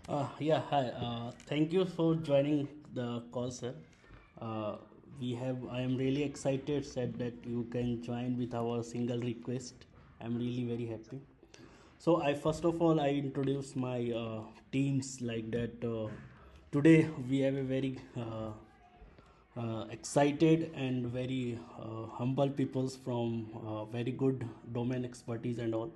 Yeah, hi. Thank you for joining the call, sir. Uh, I am really excited, said that you can join with our single request. I'm really very happy. So, first of all, I introduce my teams like that. Today, we have a very excited and very humble peoples from very good domain expertise and all.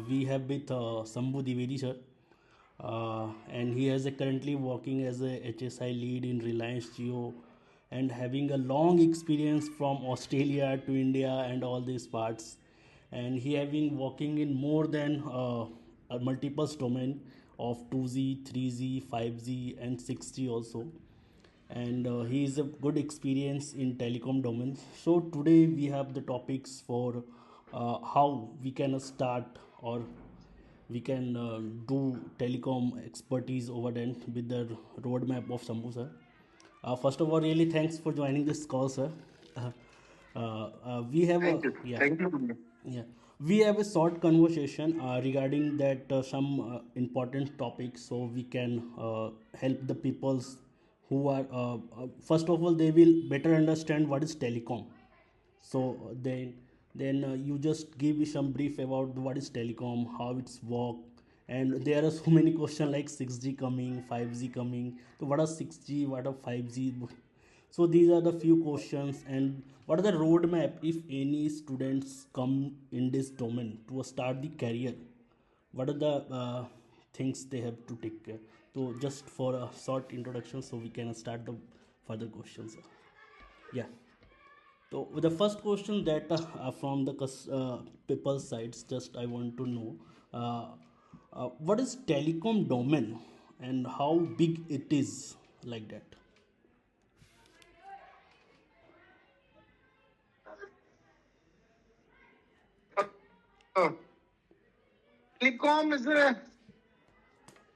We have with Shambhu Dwivedi, sir, and he is currently working as a HSI lead in Reliance Jio and having a long experience from Australia to India and all these parts. And he have been working in more than a multiple domain of 2G, 3G, 5G, and 6G also. And he is a good experience in telecom domain. So today we have the topics for how we can start or we can do telecom expertise over then with the roadmap of Shambhu, sir. First of all, really thanks for joining this call, sir. We have a Thank you. yeah Thank you. yeah we have a short conversation regarding that some important topics, so we can help the peoples who are first of all they will better understand what is telecom. So then you just give me some brief about what is telecom, how it's work, and there are so many questions like 6G coming, 5G coming. So what are 6G, what are 5G? So these are the few questions, and what are the roadmap if any students come in this domain to start the career? What are the things they have to take care? So just for a short introduction, so we can start the further questions. Yeah. So the first question that from the people's sides, just I want to know, uh, what is telecom domain and how big it is, like that. Uh, Telecom is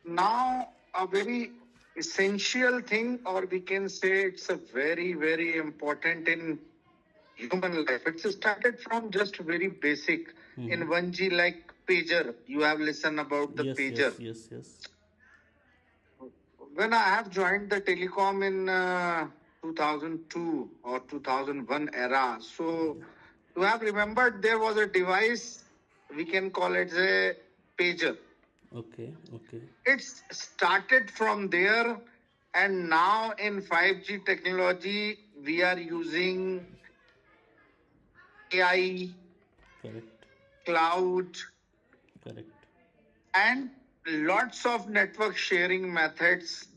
now a very essential thing, or we can say it's a very, very important in human life. It's started from just very basic Mm-hmm. in 1G, like pager. You have listened about the Yes, pager. yes, yes, yes. When I have joined the telecom in 2002 or 2001 era, so you have remembered there was a device, we can call it a pager. Okay, okay, It's started from there, and now in 5G technology, we are using AI, correct, cloud, correct. and lots of network sharing methods,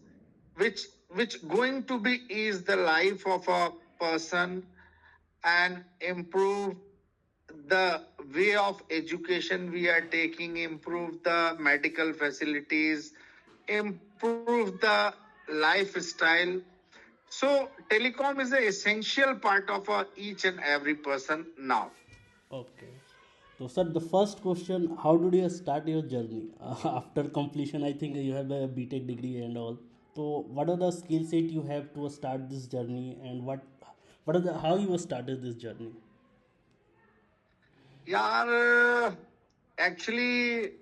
which going to be ease the life of a person and improve the way of education we are taking, improve the medical facilities, improve the lifestyle. So telecom is an essential part of each and every person now. Okay. So, sir, the first question: how did you start your journey after completion? I think you have a BTech degree and all. So, what are the skill set you have to start this journey, and what are the how you started this journey? Yeah, actually,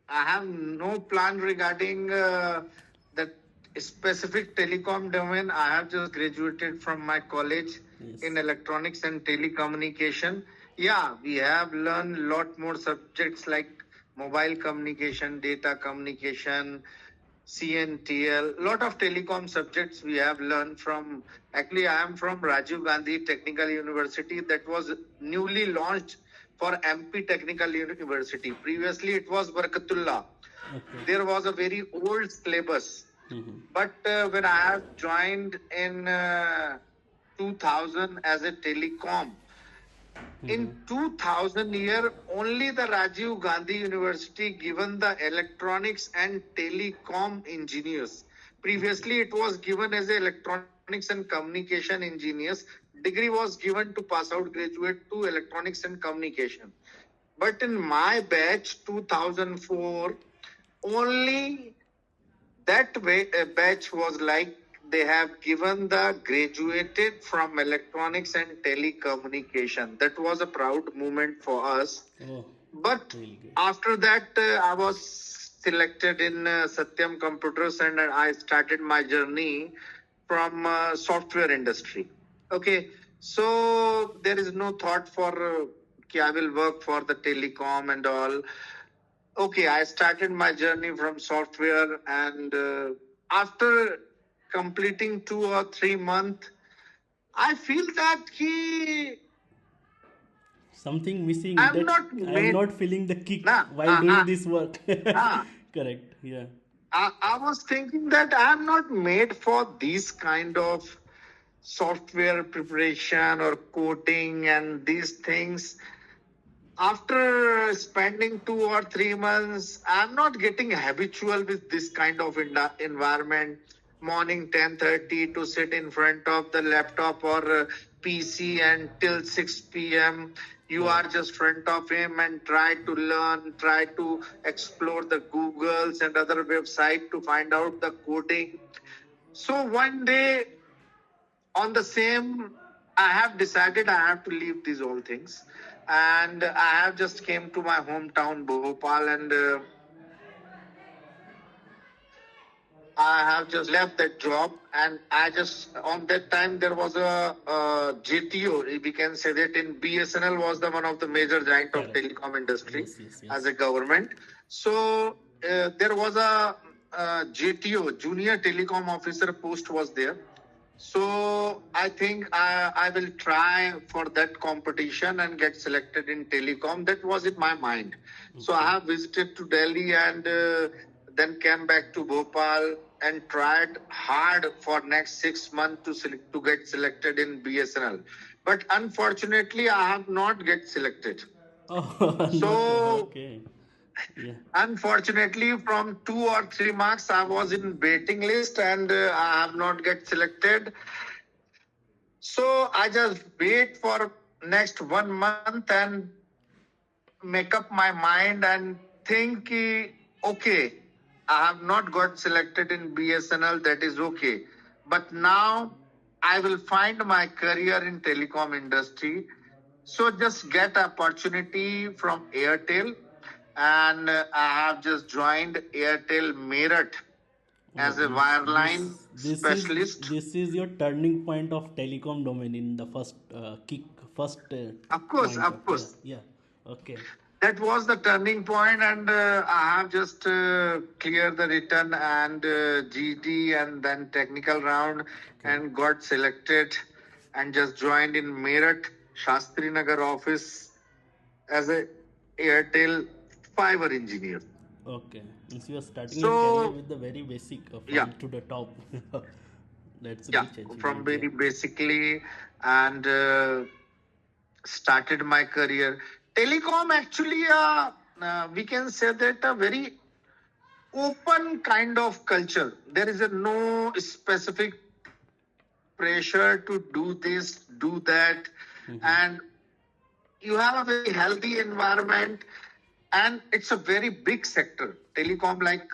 I have no plan regarding the specific telecom domain. I have just graduated from my college in Yes. electronics and telecommunication. Yeah, we have learned lot more subjects like mobile communication, data communication, CNTL, lot of telecom subjects we have learned from. Actually, I am from Rajiv Gandhi Technical University that was newly launched for MP Technical University. Previously, it was Barakatullah. Okay. There was a very old syllabus. Mm-hmm. But when I have joined in 2000 as a telecom, Mm-hmm. in 2000 year, only the Rajiv Gandhi University given the electronics and telecom engineers. Okay. Previously, it was given as electronics and communication engineers. Degree was given to pass out graduate to electronics and communication. But in my batch, 2004, only that way, batch was like they have given the graduated from electronics and telecommunication. That was a proud moment for us. Oh, But really great. after that, I was selected in Satyam Computers, and I started my journey from software industry. Okay, so there is no thought for कि I will work for the telecom and all. Okay, I started my journey from software, and after completing 2 or 3 months, I feel that Something missing, I'm that not I am made. not feeling the kick Nah, while doing this work. ah. Correct. Yeah. I was thinking that I'm not made for these kind of software preparation or coding and these things. After spending 2 or 3 months, I'm not getting habitual with this kind of environment. Morning 10:30 to sit in front of the laptop or PC and till 6 p.m. You are Correct. just front of him and try to learn, try to explore the Googles and other website to find out the coding. So one day on the same, I have decided I have to leave these all things, and I have just came to my hometown Bhopal, and I have just left that job, and I just on that time there was a GTO. We can say that in BSNL was the one of the major giant of Correct. telecom industry Yes, yes, as yes. a government. So there was a GTO, junior telecom officer post was there. So I think I will try for that competition and get selected in telecom. That was in my mind. So I Okay. have visited to Delhi and then came back to Bhopal and tried hard for next 6 months to get selected in BSNL. But unfortunately, I have not get selected. Oh, not So okay. Yeah. unfortunately, from 2 or 3 marks, I was in waiting list and I have not get selected. So I just wait for next 1 month and make up my mind and think, okay, I have not got selected in BSNL, that is okay. But now I will find my career in telecom industry. So just get opportunity from Airtel, and I have just joined Airtel Meerut Oh, as a means wireline specialist. this is your turning point of telecom domain in the first kick, first point of, Of yeah, course, yeah. Okay. that was the turning point, and I have just cleared the written and GT and then technical round Okay. and got selected and just joined in Meerut Shastri Nagar office as a Airtel fiber engineer. Okay. Means you are starting your career So with the very basic yeah, from to the top. That's a yeah, rich from achievement. Yeah. very basically and started my career. Telecom actually, we can say that a very open kind of culture. There is a no specific pressure to do this, do that, Mm-hmm. and you have a very healthy environment, and it's a very big sector. Telecom, like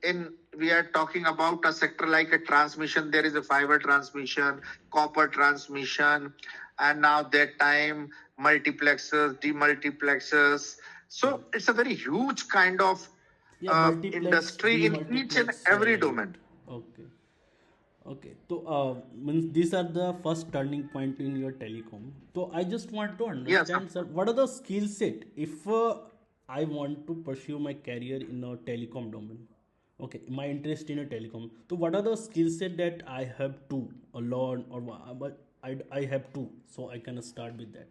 in we are talking about a sector like a transmission. There is a fiber transmission, copper transmission, and now that time multiplexers, demultiplexers. So Correct. it's a very huge kind of Yeah, multiplex, industry in each and demultiplex, every right. domain. Okay. Okay. So, means these are the first turning point in your telecom. So, I just want to Yes, understand, sir, what are the skill set if I want to pursue my career in a telecom domain? Okay, my interest in a telecom. So, what are the skill set that I have to learn, or but I have to, so I can start with that.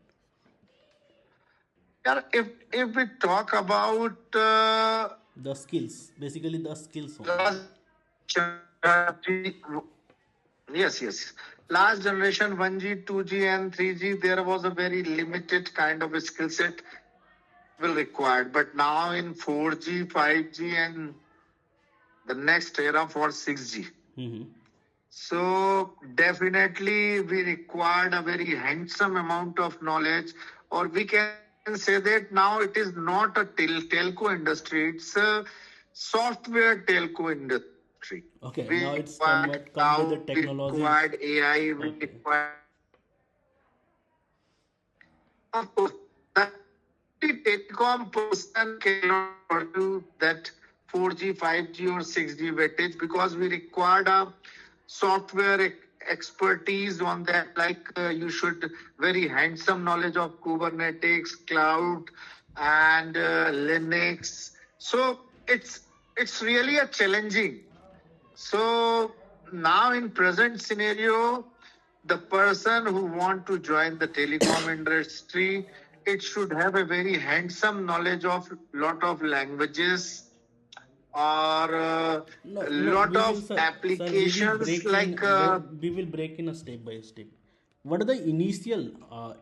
yeah, if we talk about The skills, basically the skills only. last yes, yes. Last generation 1G, 2G, and 3G, there was a very limited kind of a skill set will required. But now in 4G, 5G, and the next era for 6G. Mm-hmm. So definitely we required a very handsome amount of knowledge, or we can say that now it is not a telco industry; it's a software telco industry. Okay, We now it's required come with cloud, the we technologies. required AI, we Okay. required. Of course, that telecom person cannot pursue that 4G, 5G, or 6G weightage because we required a software expertise on that. Like you should very handsome knowledge of Kubernetes, cloud, and Linux. So it's really a challenging. So now in present scenario, the person who want to join the telecom industry, it should have a very handsome knowledge of lot of languages or No, a no, lot we will, of sir, we will applications break in, like we will break in a step by step. What are the initial,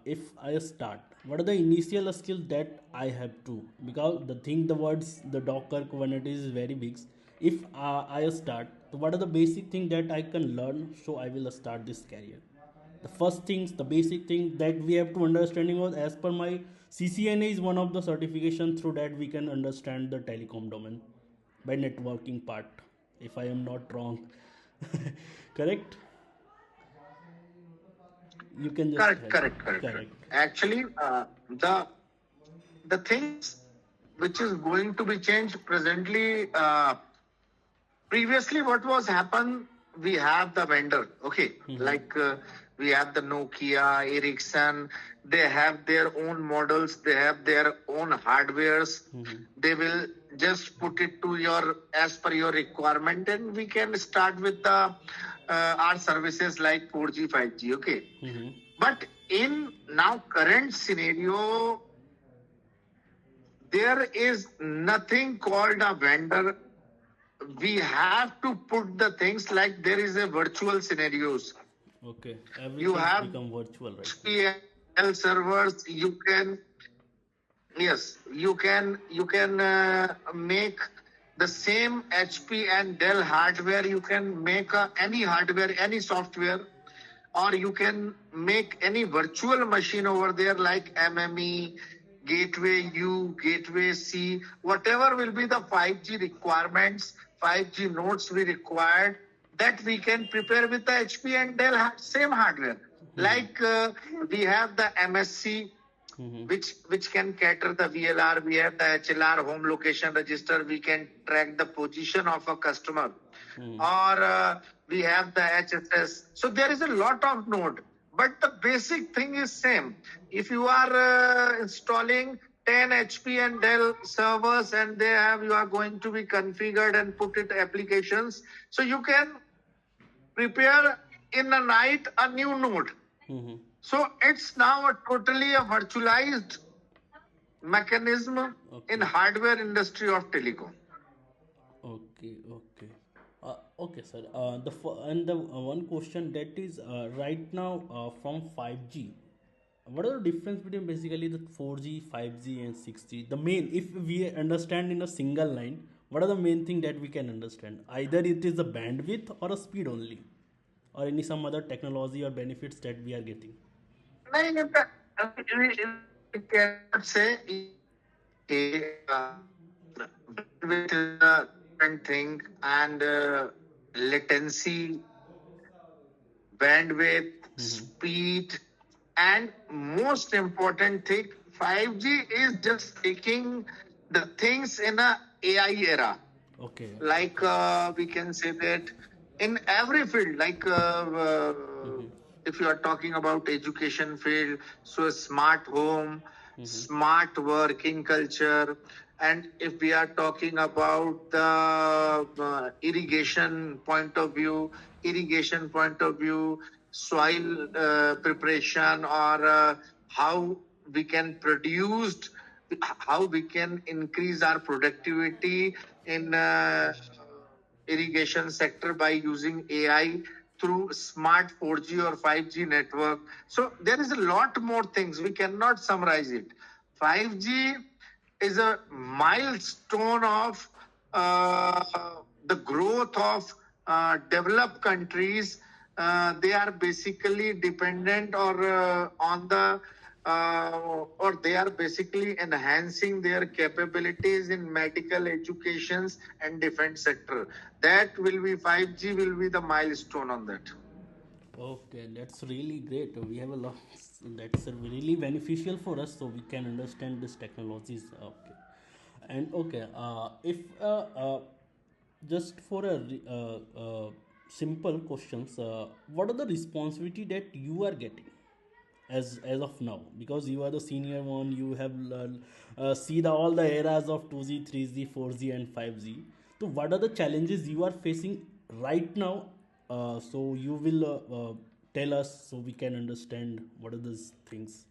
if I start, what are the initial skills that I have to? Because the thing, the words, the Docker, Kubernetes is very big. If I start, so what are the basic thing that I can learn so I will start this career? The first things, the basic thing that we have to understanding was as per my CCNA is one of the certification through that we can understand the telecom domain by networking part, if I am not wrong. Correct, you can just correct, help. correct, correct, correct. Correct. Actually, the things which is going to be changed presently. Previously what was happen, we have the vendor, okay, Mm-hmm. like we have the Nokia, Ericsson. They have their own models, they have their own hardwares. Mm-hmm. They will just put it to your as per your requirement, and we can start with the our services like 4G, 5G, okay. Mm-hmm. But in now current scenario, there is nothing called a vendor. We have to put the things like there is a virtual scenarios. Okay, You everything's have become virtual right now. HPL servers. You can, yes, you can make the same HP and Dell hardware. You can make any hardware, any software, or you can make any virtual machine over there like MME, Gateway U, Gateway C, whatever will be the 5G requirements, 5G nodes we required, that we can prepare with the HP and Dell same hardware. Mm-hmm. Like we have the MSC, Mm-hmm. which can cater the VLR. We have the HLR, home location register. We can track the position of a customer, Mm-hmm. or we have the HSS. So there is a lot of node, but the basic thing is same. If you are installing 10 HP and Dell servers, and you are going to be configured and put it applications, so you can prepare in a night a new node. Mm-hmm. So it's now a totally a virtualized mechanism in Okay. hardware industry of telecom. Okay, okay. Okay, sir. And the one question that is right now from 5G. What are the difference between basically the 4G, 5G, and 6G? The main, if we understand in a single line, what are the main thing that we can understand? Either it is a bandwidth or a speed only, or any some other technology or benefits that we are getting. नहीं, we cannot say okay, bandwidth is a different thing, and latency, bandwidth, Mm-hmm. speed, and most important thing, 5G is just taking the things in a AI era. Okay. Like we can say that in every field, like Mm-hmm. if you are talking about education field, so smart home, Mm-hmm. smart working culture. And if we are talking about the irrigation point of view, soil preparation, or how we can produce, how we can increase our productivity in irrigation sector by using AI through smart 4G or 5G network. So there is a lot more things. We cannot summarize it. 5G is a milestone of uh, the growth of developed countries. They are basically dependent or on the or they are basically enhancing their capabilities in medical educations and defense sector. That will be 5G will be the milestone on that. Okay, that's really great. We have a lot that's really beneficial for us, so we can understand these technologies. Okay, And okay, if just for a simple questions, what are the responsibility that you are getting as of now? Because you are the senior one, you have see the all the eras of 2G, 3G, 4G, and 5G. So, what are the challenges you are facing right now? So you will tell us so we can understand what are those things.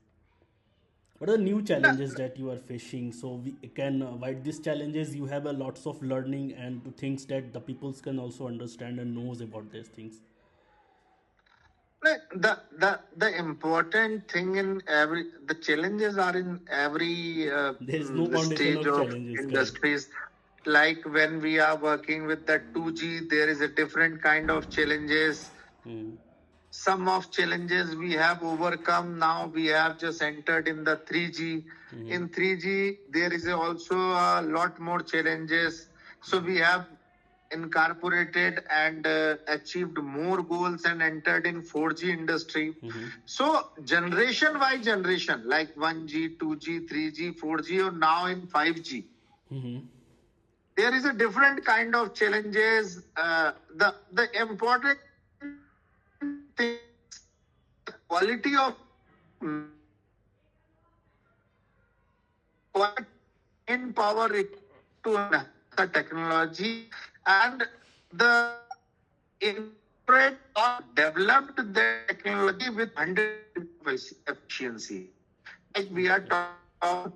What are the new Yeah, challenges that you are facing so we can avoid these challenges? You have a lots of learning and to things that the peoples can also understand and knows about these things. like the important thing in every the challenges are in every There is no the foundation stage of of challenges, correct? industries. Like when we are working with the 2G, there is a different kind of challenges. Hmm. Some of challenges we have overcome. Now we have just entered in the 3G. Hmm. In 3G there is also a lot more challenges, so we have incorporated and achieved more goals and entered in 4G industry. Hmm. So generation by generation, like 1G, 2G, 3G, 4G, or now in 5G, Hmm. there is a different kind of challenges. The important thing is the quality of quality manpower required to enhance the technology, and the incorporate or developed the technology with 100% efficiency. Like we are talking about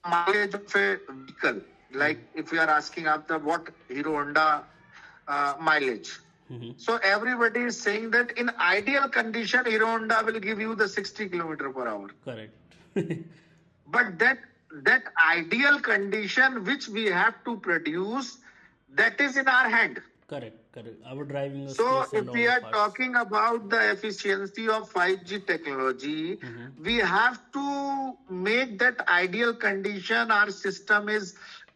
mileage of a vehicle. Like if we are asking after what Hero Honda mileage. Hmm. So everybody is saying that in ideal condition, Hero Honda will give you the 60 kilometer per hour. Correct. But that ideal condition which we have to produce, that is in our hand. Correct. Correct. Our driving So skills and if all we the are parts. talking about the efficiency of 5G technology, Hmm. we have to make that ideal condition. Our system is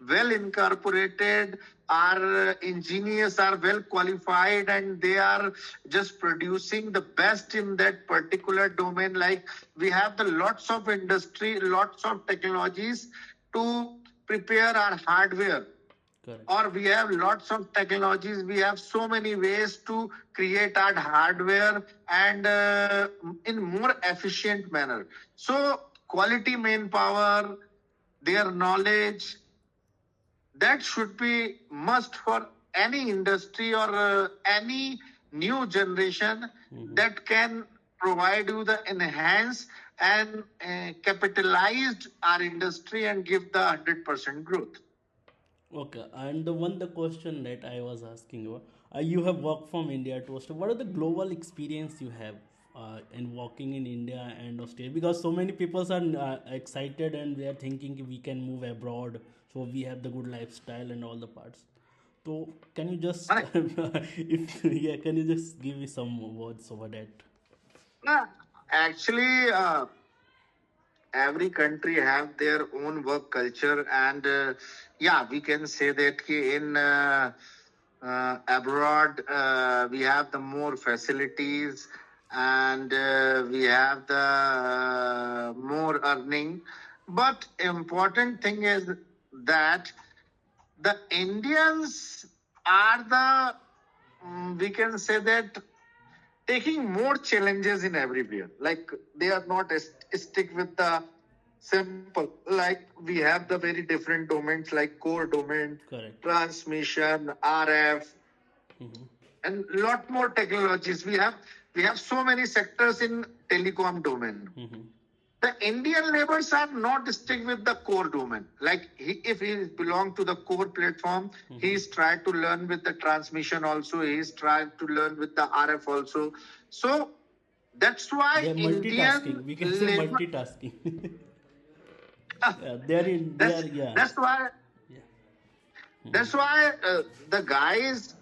well incorporated. Our engineers are well qualified and they are just producing the best in that particular domain. Like we have the lots of industry, lots of technologies to prepare our hardware, Correct. or we have lots of technologies. We have so many ways to create our hardware and in more efficient manner. So quality manpower, their knowledge, that should be must for any industry or any new generation that can provide you the enhance and capitalized our industry and give the 100% growth. Okay, and the question that I was asking you, you have worked from India to Australia. What are the global experience you have in working in India and Australia? Because so many people are excited and they are thinking we can move abroad, so we have the good lifestyle and all the parts. So can you just, if yeah, can you just give me some words over that? No, actually, every country have their own work culture, and yeah, we can say that in abroad we have the more facilities, and we have the more earning. But important thing is that the Indians are the we can say that taking more challenges in everywhere. Like they are not stick with the simple. Like we have the very different domains like core domain, Correct. transmission, RF, Mm-hmm. and lot more technologies. We have so many sectors in telecom domain. Mm-hmm. The Indian laborers are not stick with the core domain. Like if he belong to the core platform, he's tried to learn with the transmission also. He's tried to learn with the RF also. So that's why They are Indian multitasking. We can say labor. multitasking. Yeah, they are in. They are that's yeah. that's why Yeah. That's why the guys,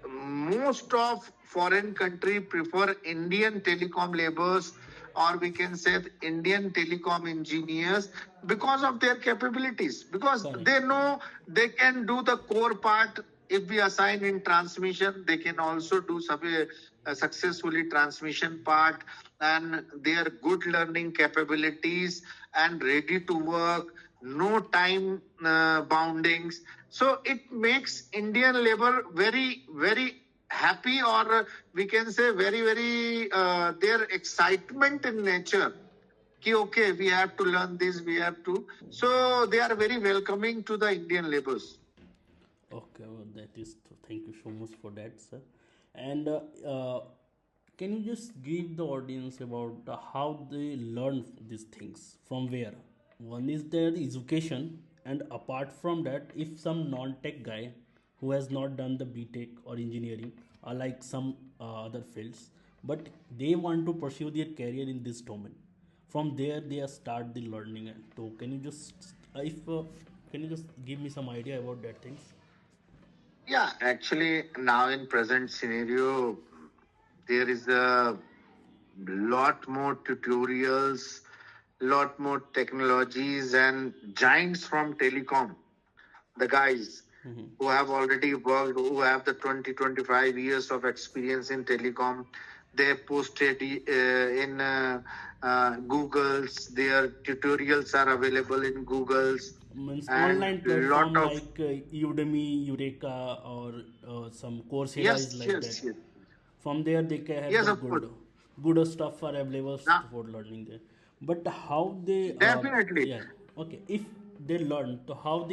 most of foreign country prefer Indian telecom laborers, or we can say Indian telecom engineers, because of their capabilities. Because Correct. they know they can do the core part. If we assign in transmission, they can also do successfully transmission part, and their good learning capabilities and ready to work no time boundings. So it makes Indian labor very, very happy, or we can say very, very their excitement in nature. Ki, okay, we have to learn this, we have to. So they are very welcoming to the Indian labors. Okay, well, that is. Thank you so much for that, sir. And can you just give the audience about how they learn these things from where? One is their education, and apart from that, if some non-tech guy who has not done the BTech or engineering or like some other fields, but they want to pursue their career in this domain, from there they start the learning. And so, can you just if can you just give me some idea about that things? Yeah, actually, now in present scenario, there is a lot more tutorials, lot more technologies, and giants from telecom, the guys who have already worked, who have the 20-25 years of experience in telecom. They posted in Google's, their tutorials are available in Google's, Means and online lot platform of, like Udemy, Eureka, or some Coursera is yes, like that. yes, yes, From there, they can have yes, the of course. good stuff are available Now, for learning there. But how they, definitely. yeah, okay. If they learn, so how